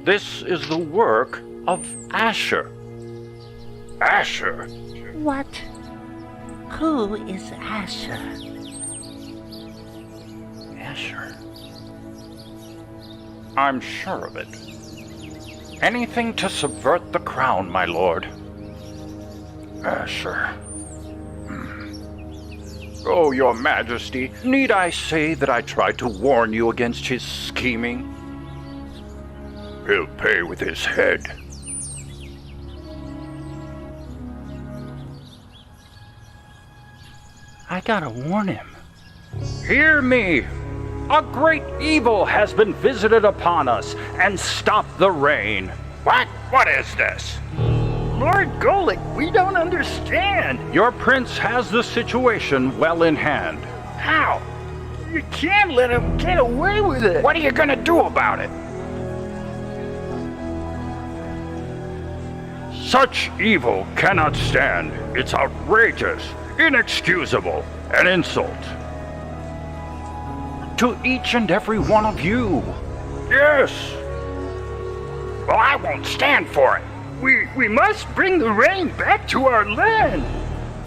This is the work of Asher. Asher? What? Who is Asher? Asher? I'm sure of it. Anything to subvert the crown, my lord. Asher. Oh, your majesty, need I say that I tried to warn you against his scheming? He'll pay with his head. I gotta warn him. Hear me! A great evil has been visited upon us, and stop the rain. What? What is this? Lord Golik, we don't understand. Your prince has the situation well in hand. How? You can't let him get away with it. What are you gonna do about it? Such evil cannot stand. It's outrageous, inexcusable, an insult. To each and every one of you. Yes. Well, I won't stand for it. We must bring the rain back to our land.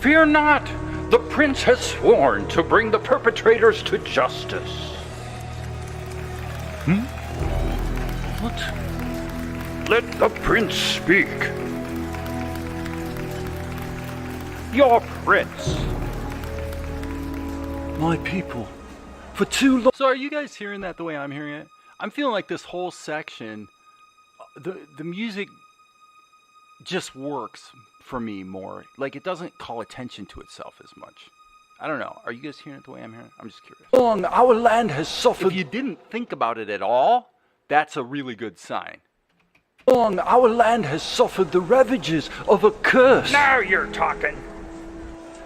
Fear not. The prince has sworn to bring the perpetrators to justice. What? Let the prince speak. Your prince. My people, for too long. So are you guys hearing that the way I'm hearing it? I'm feeling like this whole section, the music just works for me more. Like it doesn't call attention to itself as much. I don't know. Are you guys hearing it the way I'm hearing it? I'm just curious. Long our land has suffered. If you didn't think about it at all, that's a really good sign. Long our land has suffered the ravages of a curse. Now you're talking.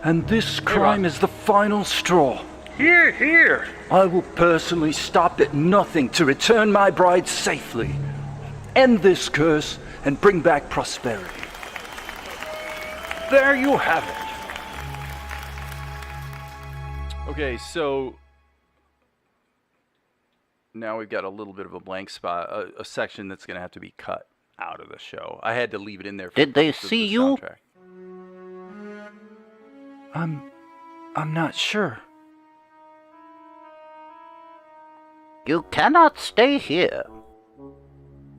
And this crime is the final straw. Here, here. I will personally stop at nothing to return my bride safely, end this curse, and bring back prosperity. There you have it. Okay, so now we've got a little bit of a blank spot, a section that's going to have to be cut out of the show. I had to leave it in there. For Did they the see you? soundtrack. I'm not sure. You cannot stay here.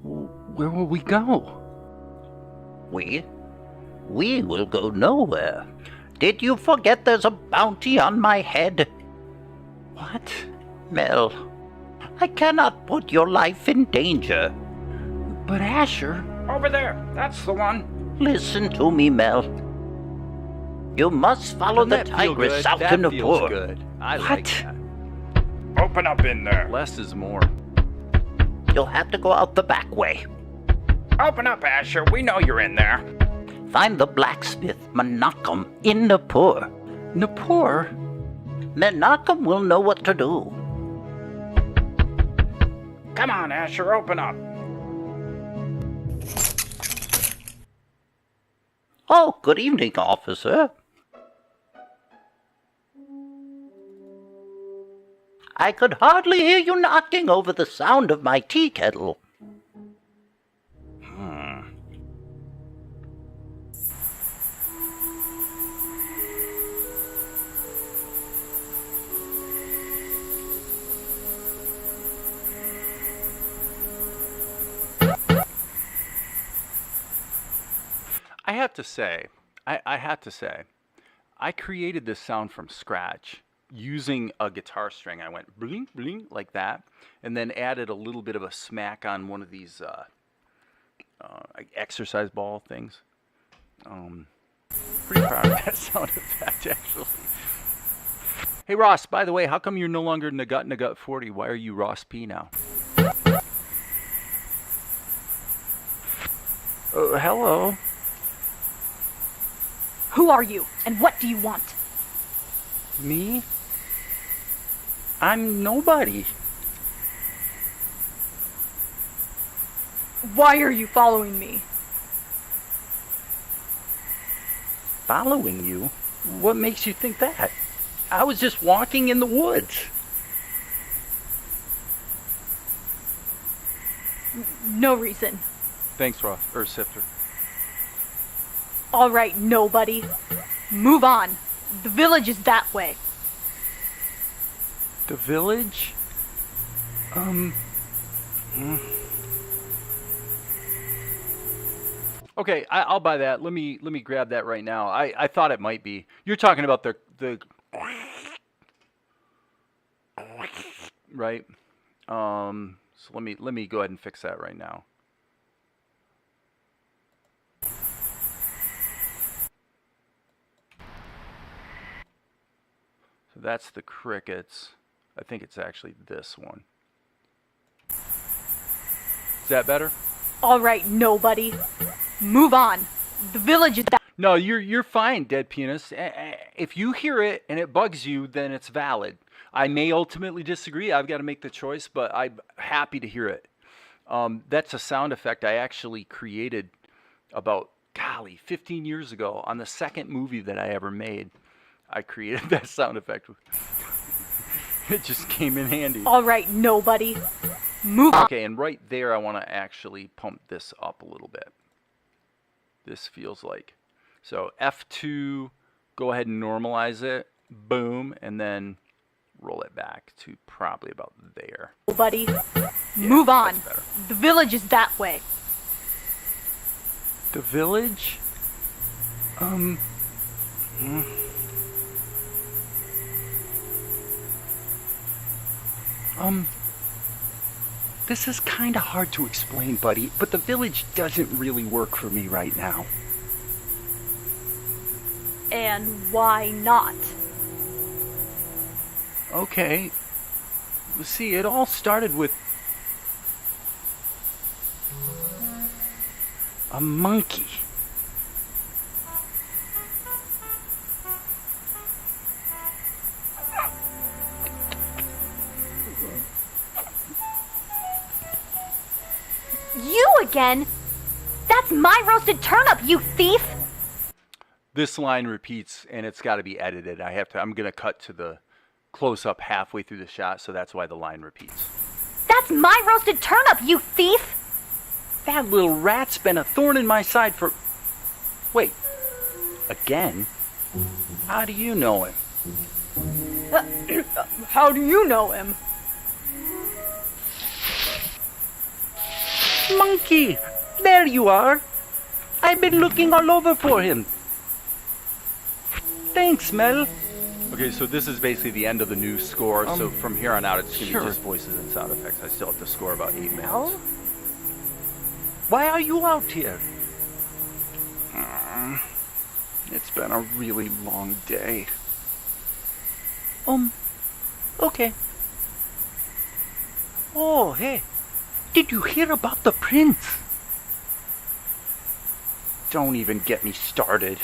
Where will we go? We will go nowhere. Did you forget there's a bounty on my head? What? Mel, I cannot put your life in danger. But Asher... Over there. That's the one. Listen to me, Mel. You must follow Doesn't the that feel tigress good? out That to feels Nippur. good. I What? like that. Open up in there. Less is more. You'll have to go out the back way. Open up, Asher. We know you're in there. Find the blacksmith, Menachem, in Nippur. Nippur? Menachem will know what to do. Come on, Asher. Open up. Oh, good evening, officer. I could hardly hear you knocking over the sound of my tea kettle. I have to say, I created this sound from scratch using a guitar string. I went bling, bling, like that, and then added a little bit of a smack on one of these exercise ball things. Pretty proud of that sound effect, actually. Hey, Ross, by the way, how come you're no longer Nagut 40? Why are you Ross P now? Hello. Who are you, and what do you want? Me? I'm nobody. Why are you following me? Following you? What makes you think that? I was just walking in the woods. No reason. Thanks, Ross. Or Sifter. All right, nobody. Move on. The village is that way. The village? Okay, I'll buy that. Let me grab that right now. I thought it might be. You're talking about the right? So let me go ahead and fix that right now. So that's the crickets. I think it's actually this one. Is that better? All right, nobody. Move on. The village is that. No, you're fine, Dead Penis. If you hear it and it bugs you, then it's valid. I may ultimately disagree. I've got to make the choice, but I'm happy to hear it. That's a sound effect I actually created about, 15 years ago on the second movie that I ever made. I created that sound effect. It just came in handy. All right, nobody. Move on. Okay, and right there I want to actually pump this up a little bit. This feels like. So F2, go ahead and normalize it. Boom, and then roll it back to probably about there. Nobody. Move on. That's better. The village is that way. The village? This is kind of hard to explain, buddy, but the village doesn't really work for me right now. And why not? Okay. See, it all started with A monkey. You again? That's my roasted turnip, you thief! this line repeats, and it's got to be edited. I'm going to cut to the close-up halfway through the shot, so that's why the line repeats. That's my roasted turnip, you thief! That little rat's been a thorn in my side for... Wait. Again? How do you know him? How do you know him? Monkey! There you are! I've been looking all over for him. Thanks, Mel. Okay, so this is basically the end of the new score, so from here on out it's going to sure. be just voices and sound effects. I still have to score about 8 minutes. Mel? Why are you out here? It's been a really long day. Okay. Oh, hey. Did you hear about the prince? Don't even get me started.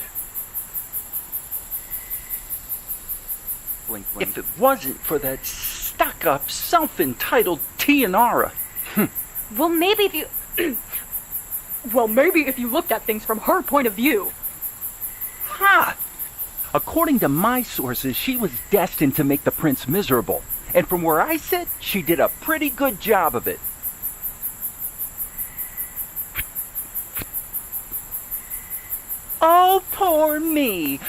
Blink, blink. If it wasn't for that stuck-up, self-entitled Tianara. Well, maybe if you... maybe if you looked at things from her point of view. Ha! According to my sources, she was destined to make the prince miserable. And from where I sit, she did a pretty good job of it. Oh, poor me.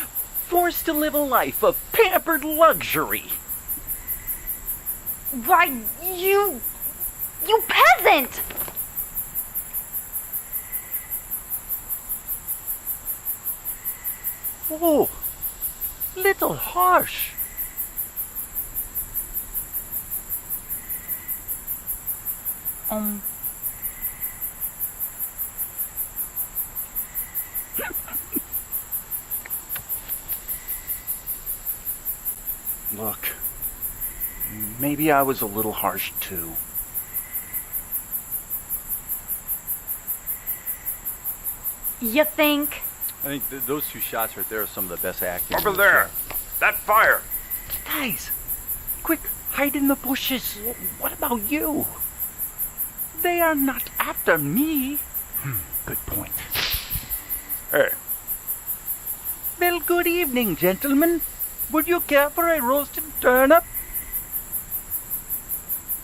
Forced to live a life of pampered luxury. Why, you peasant! Oh, little harsh. Look, maybe I was a little harsh too. You think? I think those two shots right there are some of the best acting. Over there! That fire! Guys, quick, hide in the bushes. What about you? They are not after me. Good point. Hey, Well, good evening, gentlemen. Would you care for a roasted turnip?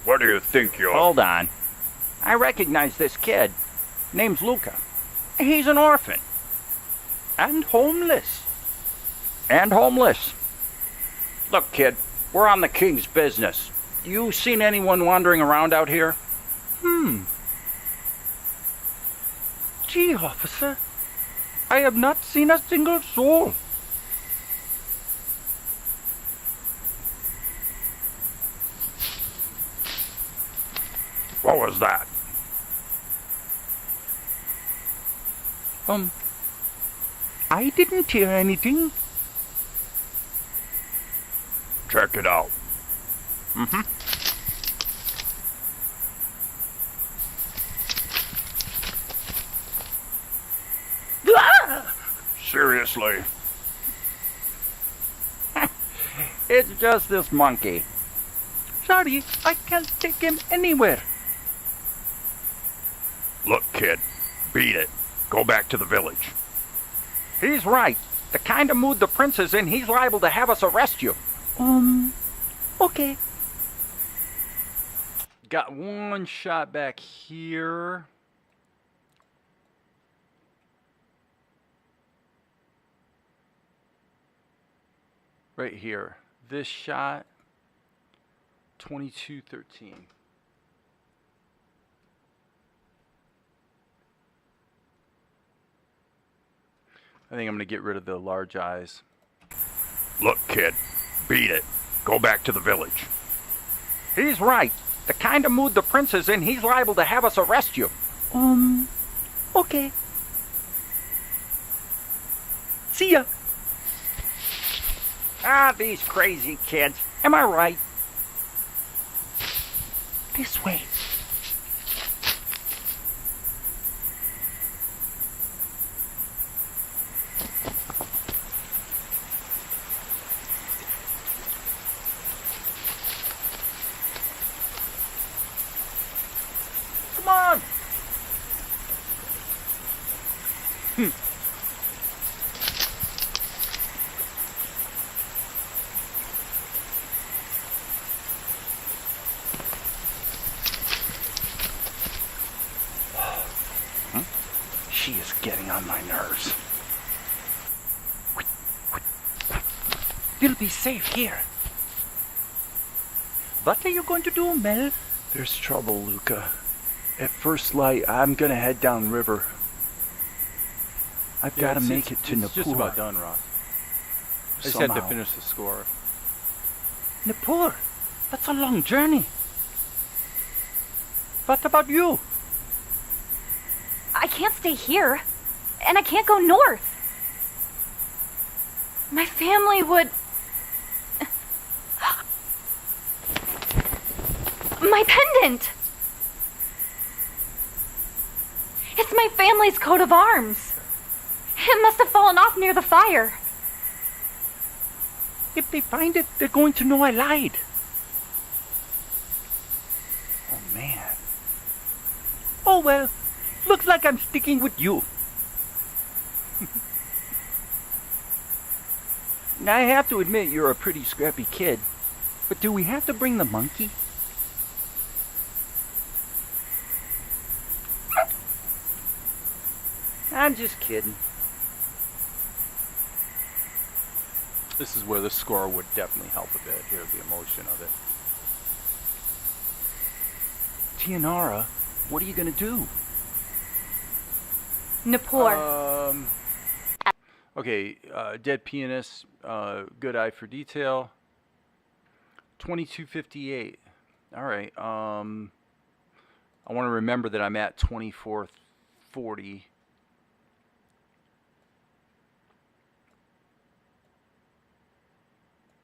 what do you think you're... Hold on. I recognize this kid. Name's Luca. He's an orphan. And homeless. And homeless. Look, kid, we're on the king's business. You seen anyone wandering around out here? Gee, officer, I have not seen a single soul. What was that? I didn't hear anything. Check it out. Seriously. It's just this monkey. Sorry, I can't take him anywhere. Look, kid, beat it. Go back to the village. He's right. The kind of mood the prince is in, he's liable to have us arrest you. Okay. Got one shot back here. Right here. This shot, 2213. I think I'm going to get rid of the large eyes. Look, kid, beat it. Go back to the village. He's right. The kind of mood the prince is in, he's liable to have us arrest you. Okay. See ya. Ah, these crazy kids. Am I right? This way. Come on. She is getting on my nerves. We'll be safe here. What are you going to do, Mel? There's trouble, Luca. At first light, I'm going to head downriver. I've got to make it to It's Napur. just about done, Ross. I just had to finish the score. Napur? That's a long journey. What about you? I can't stay here, and I can't go north. My family would... My pendant! It's my family's coat of arms. It must have fallen off near the fire. If they find it, they're going to know I lied. Oh, man. Oh well, looks like I'm sticking with you. I have to admit you're a pretty scrappy kid. But do we have to bring the monkey? I'm just kidding. This is where the score would definitely help a bit. Here, the emotion of it. Tianara, what are you going to do? Napur. Okay, Dead Pianist, good eye for detail. 2258. All right. I want to remember that I'm at 2440.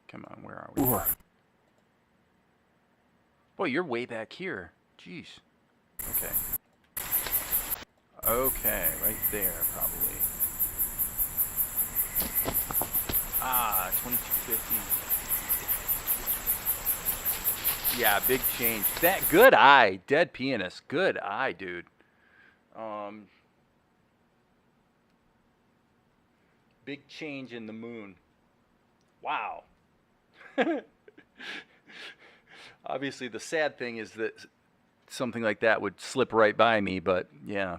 Come on, where are we? Boy, you're way back here. Jeez. Okay. Okay, right there, probably. Ah, 2250. Yeah, big change. That good eye, Dead Pianist. Good eye, dude. Big change in the moon. Wow. Obviously, the sad thing is that something like that would slip right by me, but yeah.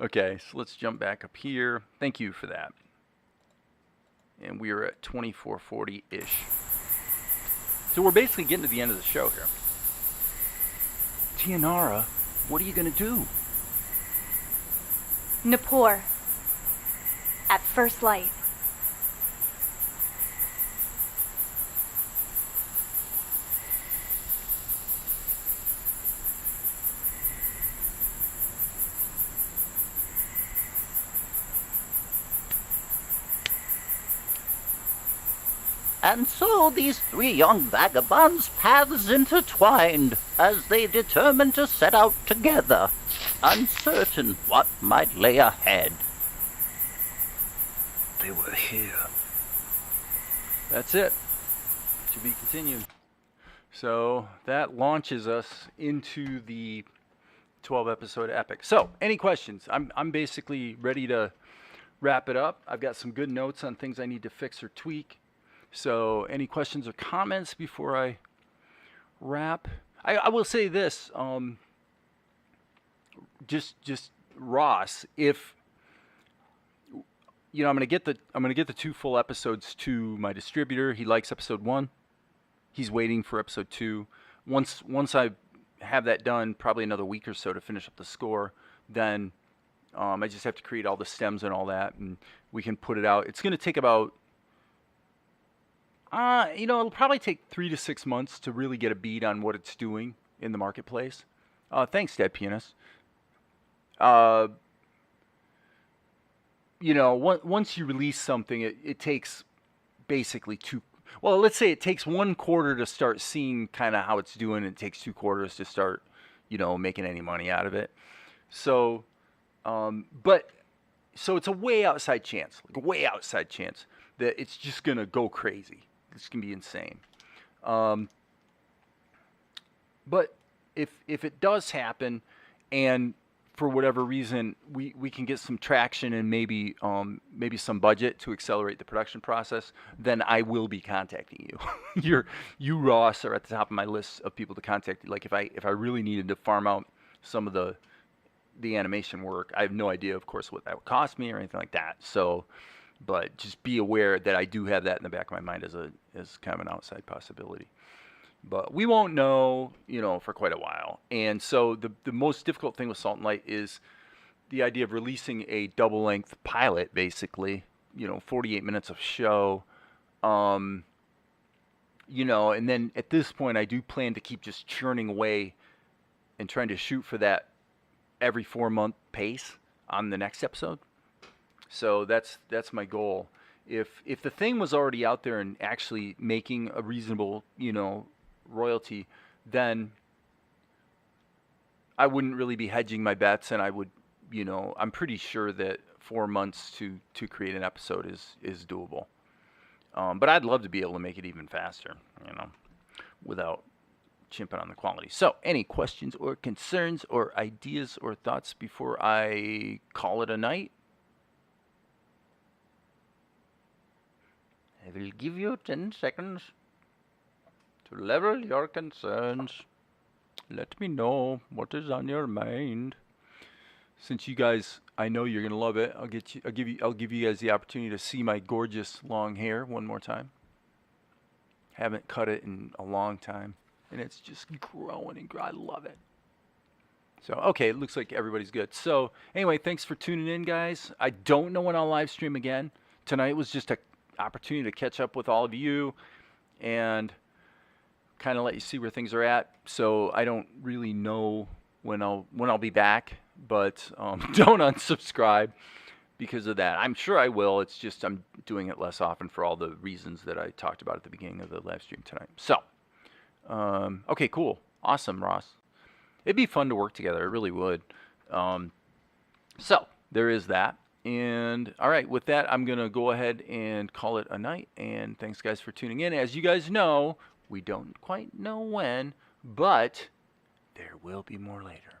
Okay, so let's jump back up here. Thank you for that. And we are at 2440-ish. So we're basically getting to the end of the show here. Tianara, what are you going to do? Napor. At first light. And so these three young vagabonds' paths intertwined as they determined to set out together, uncertain what might lay ahead. They were here. That's it. To be continued. So that launches us into the 12-episode epic. So, any questions? I'm basically ready to wrap it up. I've got some good notes on things I need to fix or tweak. So, any questions or comments before I wrap? I will say this. Just Ross, if I'm gonna get the 2 full episodes to my distributor. He likes episode 1. He's waiting for episode 2. Once I have that done, probably another week or so to finish up the score, then I just have to create all the stems and all that, and we can put it out. It's gonna take about it'll probably take 3 to 6 months to really get a beat on what it's doing in the marketplace. Thanks, Dead Pianist. Once you release something, it takes basically let's say it takes 1 quarter to start seeing kind of how it's doing. It takes 2 quarters to start, making any money out of it. So, so it's a way outside chance that it's just going to go crazy. It's going to be insane. But if it does happen, and for whatever reason we can get some traction and maybe some budget to accelerate the production process, then I will be contacting you. You Ross are at the top of my list of people to contact. Like if I really needed to farm out some of the animation work, I have no idea, of course, what that would cost me or anything like that. So, but just be aware that I do have that in the back of my mind as kind of an outside possibility. But we won't know, for quite a while. And so the most difficult thing with Salt and Light is the idea of releasing a double-length pilot, basically, 48 minutes of show. And then at this point, I do plan to keep just churning away and trying to shoot for that every 4-month pace on the next episode. So that's my goal. If the thing was already out there and actually making a reasonable, royalty, then I wouldn't really be hedging my bets, and I would, I'm pretty sure that 4 months to create an episode is doable. But I'd love to be able to make it even faster, without chimping on the quality. So, any questions or concerns or ideas or thoughts before I call it a night? I will give you 10 seconds to level your concerns. Let me know what is on your mind. Since you guys, I know you're gonna love it. I'll give you guys the opportunity to see my gorgeous long hair one more time. Haven't cut it in a long time, and it's just growing and I love it. So, okay, it looks like everybody's good. So, anyway, thanks for tuning in, guys. I don't know when I'll live stream again. Tonight was just an opportunity to catch up with all of you and kind of let you see where things are at. So, I don't really know when I'll be back, but don't unsubscribe because of that. I'm sure I will. It's just I'm doing it less often for all the reasons that I talked about at the beginning of the live stream tonight. So, okay, cool. Awesome, Ross. It'd be fun to work together. It really would. So, there is that. And, all right, with that, I'm going to go ahead and call it a night. And thanks, guys, for tuning in. As you guys know, we don't quite know when, but there will be more later.